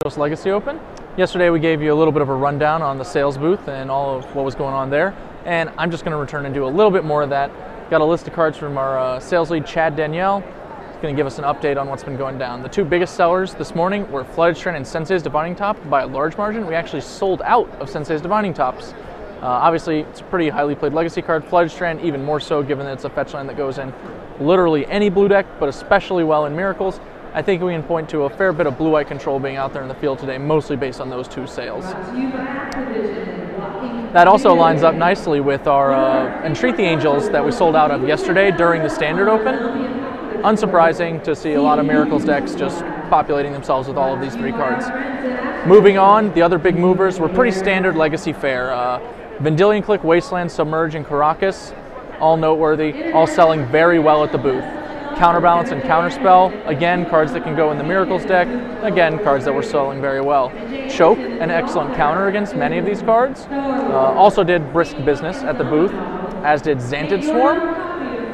Legacy Open. Yesterday we gave you a little bit of a rundown on the sales booth and all of what was going on there, and I'm just going to return and do a little bit more of that. Got a list of cards from our sales lead, Chad Danielle. He's going to give us an update on what's been going down. The two biggest sellers this morning were Flooded Strand and Sensei's Divining Top by a large margin. We actually sold out of Sensei's Divining Tops. Obviously, it's a pretty highly played legacy card. Flooded Strand even more so, given that it's a fetch land that goes in literally any blue deck, but especially well in Miracles. I think we can point to a fair bit of blue-white control being out there in the field today, mostly based on those two sales. That also lines up nicely with our Entreat the Angels that we sold out of yesterday during the Standard Open. Unsurprising to see a lot of Miracles decks just populating themselves with all of these three cards. Moving on, the other big movers were pretty standard legacy fare. Vendilion Clique, Wasteland, Submerge, and Caracas, all noteworthy, all selling very well at the booth. Counterbalance and Counterspell, again, cards that can go in the Miracles deck, again, cards that were selling very well. Choke, an excellent counter against many of these cards, also did brisk business at the booth, as did Xantid Swarm.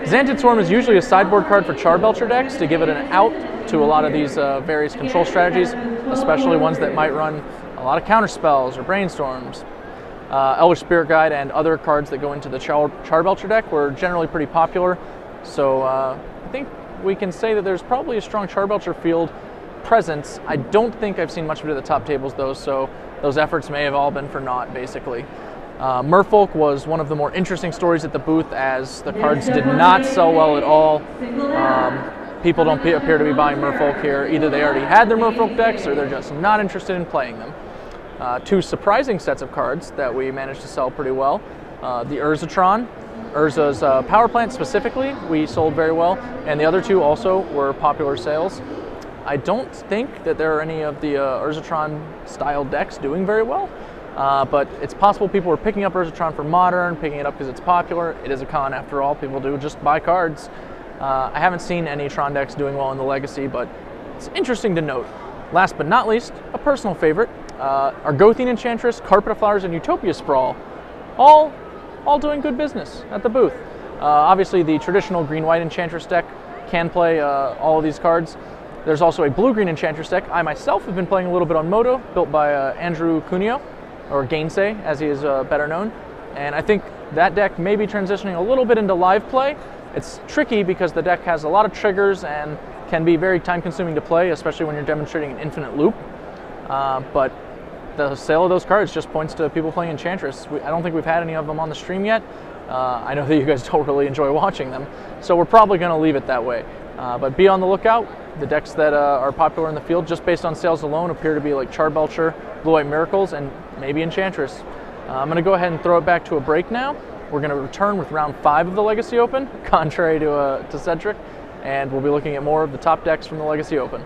Xantid Swarm is usually a sideboard card for Charbelcher decks to give it an out to a lot of these various control strategies, especially ones that might run a lot of Counterspells or Brainstorms. Elvish Spirit Guide and other cards that go into the Charbelcher deck were generally pretty popular, so I think we can say that there's probably a strong Charbelcher field presence. I don't think I've seen much of it at the top tables though, so those efforts may have all been for naught, basically. Merfolk was one of the more interesting stories at the booth, as the cards did not sell well at all. People don't appear to be buying Merfolk here. Either they already had their Merfolk decks or they're just not interested in playing them. Two surprising sets of cards that we managed to sell pretty well. The Urzatron, Urza's power plant specifically, we sold very well, and the other two also were popular sales. I don't think that there are any of the Urzatron style decks doing very well, but it's possible people were picking up Urzatron for Modern, picking it up because it's popular. It is a con after all. People do just buy cards. I haven't seen any Tron decks doing well in the Legacy, but it's interesting to note. Last but not least, a personal favorite, Argothian Enchantress, Carpet of Flowers, and Utopia Sprawl, all doing good business at the booth. Obviously, the traditional green-white Enchantress deck can play all of these cards. There's also a blue-green Enchantress deck. I myself have been playing a little bit on Moto, built by Andrew Cuneo, or Gainsay, as he is better known. And I think that deck may be transitioning a little bit into live play. It's tricky because the deck has a lot of triggers and can be very time-consuming to play, especially when you're demonstrating an infinite loop. But the sale of those cards just points to people playing Enchantress. I don't think we've had any of them on the stream yet. I know that you guys don't really enjoy watching them, so we're probably going to leave it that way. But be on the lookout. The decks that are popular in the field, just based on sales alone, appear to be like Charbelcher, Blue-White Miracles, and maybe Enchantress. I'm going to go ahead and throw it back to a break now. We're going to return with round 5 of the Legacy Open, contrary to Cedric, and we'll be looking at more of the top decks from the Legacy Open.